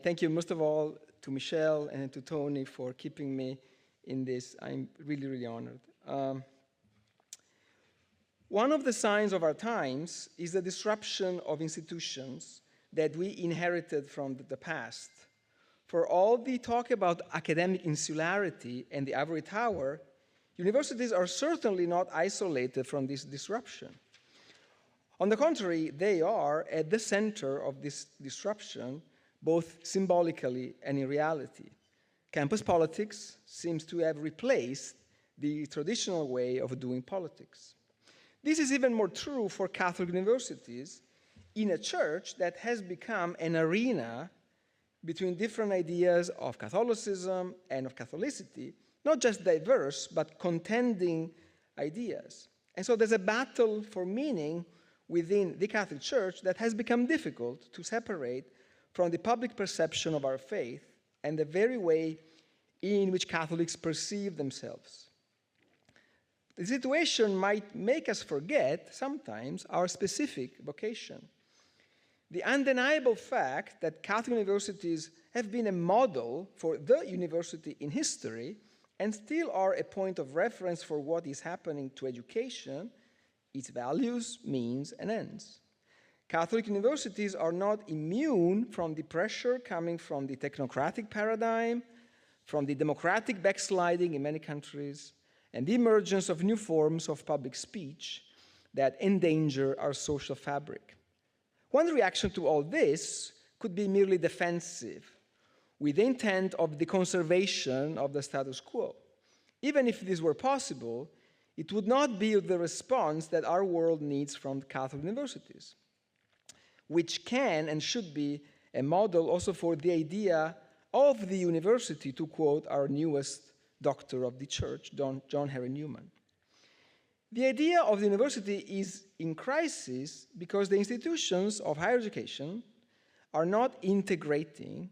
Thank you most of all to Michelle and to Tony for keeping me in this. I'm really, really honored. One of the signs of our times is the disruption of institutions that we inherited from the past. For all the talk about academic insularity and the ivory tower, universities are certainly not isolated from this disruption. On the contrary, they are at the center of this disruption, both symbolically and in reality. Campus politics seems to have replaced the traditional way of doing politics. This is even more true for Catholic universities in a church that has become an arena between different ideas of Catholicism and of Catholicity, not just diverse, but contending ideas. And so there's a battle for meaning within the Catholic Church that has become difficult to separate from the public perception of our faith and the very way in which Catholics perceive themselves. The situation might make us forget sometimes our specific vocation. The undeniable fact that Catholic universities have been a model for the university in history and still are a point of reference for what is happening to education, its values, means, and ends. Catholic universities are not immune from the pressure coming from the technocratic paradigm, from the democratic backsliding in many countries, and the emergence of new forms of public speech that endanger our social fabric. One reaction to all this could be merely defensive, with the intent of the conservation of the status quo. Even if this were possible, it would not be the response that our world needs from Catholic universities, which can and should be a model also for the idea of the university, to quote our newest doctor of the church, John Henry Newman. The idea of the university is in crisis because the institutions of higher education are not integrating.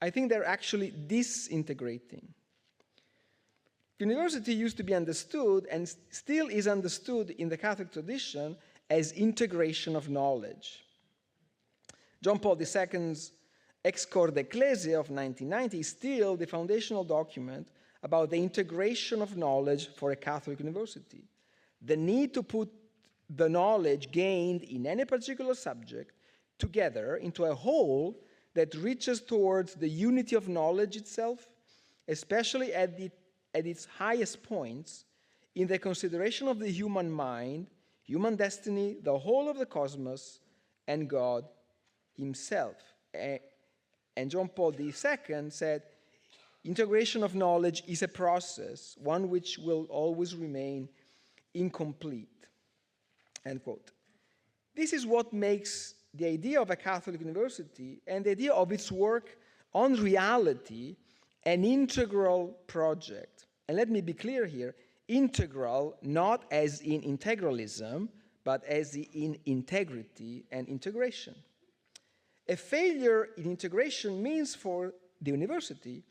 I think they're actually disintegrating. University used to be understood and still is understood in the Catholic tradition as integration of knowledge. John Paul II's Ex Corde Ecclesia of 1990 is still the foundational document about the integration of knowledge for a Catholic university. The need to put the knowledge gained in any particular subject together into a whole that reaches towards the unity of knowledge itself, especially at its highest points in the consideration of the human mind, human destiny, the whole of the cosmos, and God himself. And John Paul II said, integration of knowledge is a process, one which will always remain incomplete, end quote. This is what makes the idea of a Catholic university and the idea of its work on reality an integral project. And let me be clear here, integral not as in integralism, but as in integrity and integration. A failure in integration means for the university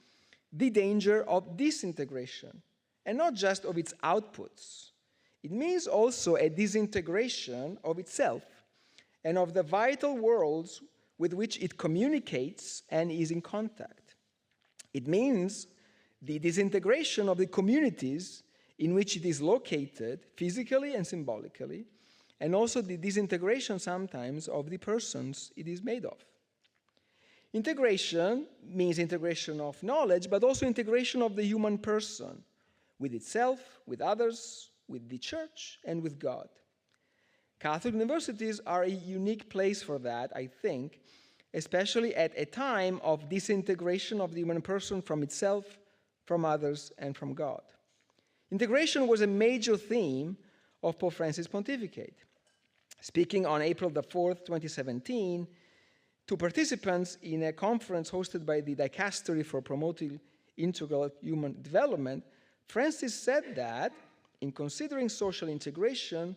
the danger of disintegration, and not just of its outputs. It means also a disintegration of itself and of the vital worlds with which it communicates and is in contact. It means the disintegration of the communities in which it is located, physically and symbolically, and also the disintegration sometimes of the persons it is made of. Integration means integration of knowledge, but also integration of the human person with itself, with others, with the church, and with God. Catholic universities are a unique place for that, I think, especially at a time of disintegration of the human person from itself, from others, and from God. Integration was a major theme of Pope Francis' pontificate. Speaking on April the 4th, 2017, to participants in a conference hosted by the Dicastery for Promoting Integral Human Development, Francis said that, in considering social integration,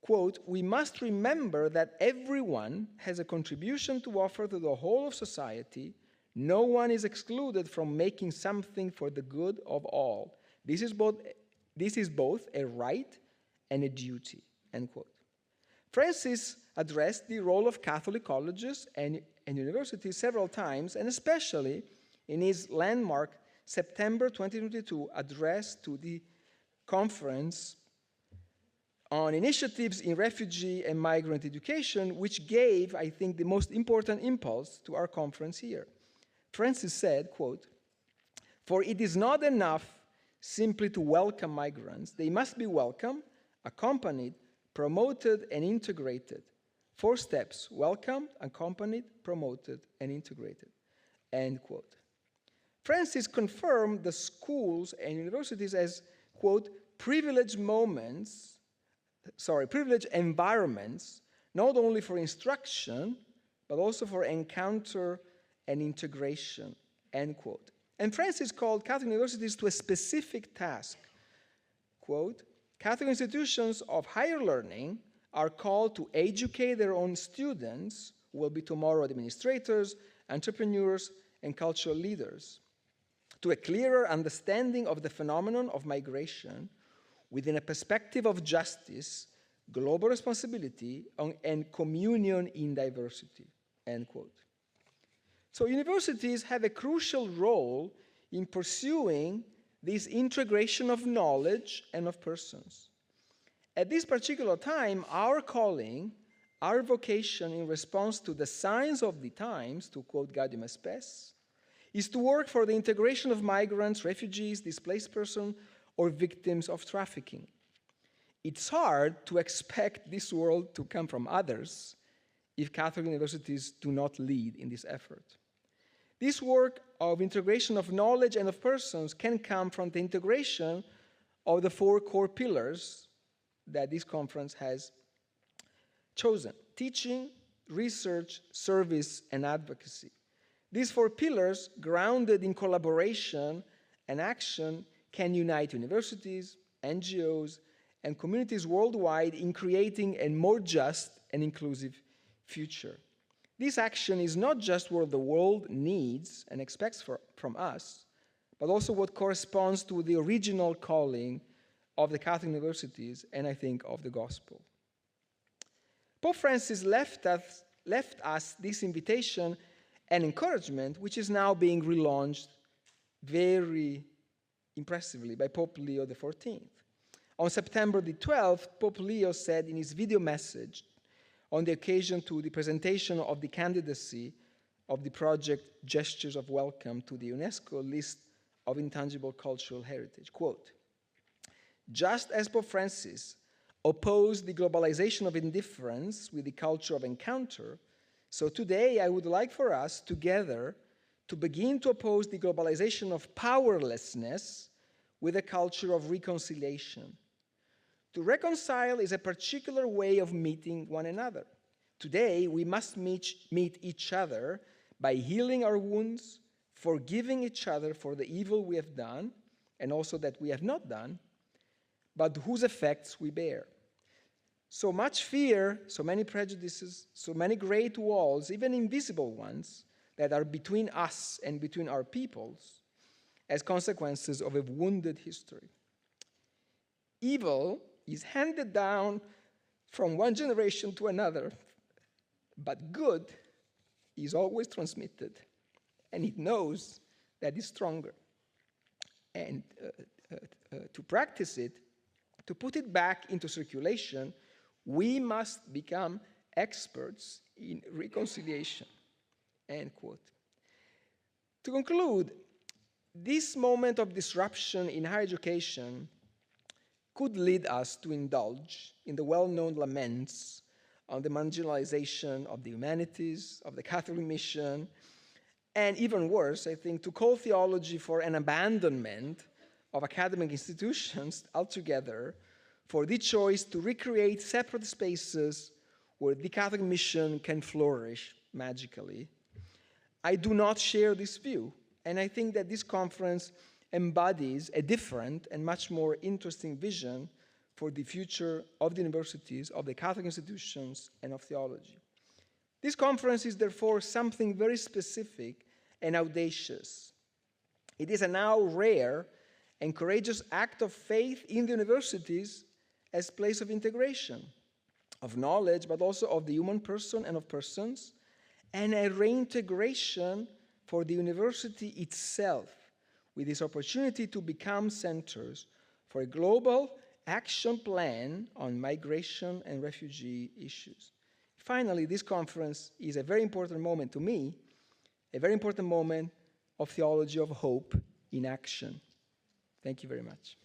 quote, we must remember that everyone has a contribution to offer to the whole of society. No one is excluded from making something for the good of all. This is both a right and a duty, end quote. Francis addressed the role of Catholic colleges and universities several times, and especially in his landmark September 2022 address to the conference on initiatives in refugee and migrant education, which gave, I think, the most important impulse to our conference here. Francis said, quote, "For it is not enough simply to welcome migrants. They must be welcomed, accompanied, promoted, and integrated. 4 steps: welcomed, accompanied, promoted, and integrated." End quote. Francis confirmed the schools and universities as, quote, privileged environments, not only for instruction, but also for encounter and integration, end quote. And Francis called Catholic universities to a specific task. Quote, "Catholic institutions of higher learning are called to educate their own students, who will be tomorrow administrators, entrepreneurs, and cultural leaders, to a clearer understanding of the phenomenon of migration within a perspective of justice, global responsibility, and communion in diversity," end quote. So universities have a crucial role in pursuing this integration of knowledge and of persons. At this particular time, our calling, our vocation in response to the signs of the times, to quote Gaudium et Spes, is to work for the integration of migrants, refugees, displaced persons, or victims of trafficking. It's hard to expect this world to come from others if Catholic universities do not lead in this effort. This work of integration of knowledge and of persons can come from the integration of the 4 core pillars that this conference has chosen: teaching, research, service, and advocacy. These 4 pillars, grounded in collaboration and action, can unite universities, NGOs, and communities worldwide in creating a more just and inclusive future. This action is not just what the world needs and expects from us, but also what corresponds to the original calling of the Catholic universities, and I think of the gospel. Pope Francis left us this invitation and encouragement, which is now being relaunched very impressively by Pope Leo XIV. On September the 12th, Pope Leo said in his video message on the occasion to the presentation of the candidacy of the project Gestures of Welcome to the UNESCO list of intangible cultural heritage, quote, "Just as Pope Francis opposed the globalization of indifference with the culture of encounter, so today I would like for us together to begin to oppose the globalization of powerlessness with a culture of reconciliation. To reconcile is a particular way of meeting one another. Today, we must meet each other by healing our wounds, forgiving each other for the evil we have done, and also that we have not done, but whose effects we bear. So much fear, so many prejudices, so many great walls, even invisible ones, that are between us and between our peoples as consequences of a wounded history. Evil is handed down from one generation to another, but good is always transmitted, and it knows that it's stronger. And to practice it, to put it back into circulation, we must become experts in reconciliation," end quote. To conclude, this moment of disruption in higher education could lead us to indulge in the well-known laments on the marginalization of the humanities, of the Catholic mission, and even worse, I think, to call theology for an abandonment of academic institutions altogether, for the choice to recreate separate spaces where the Catholic mission can flourish magically. I do not share this view, and I think that this conference embodies a different and much more interesting vision for the future of the universities, of the Catholic institutions, and of theology. This conference is therefore something very specific and audacious. It is a now rare and courageous act of faith in the universities as place of integration, of knowledge, but also of the human person and of persons, and a reintegration for the university itself, with this opportunity to become centers for a global action plan on migration and refugee issues. Finally, this conference is a very important moment to me, a very important moment of theology of hope in action. Thank you very much.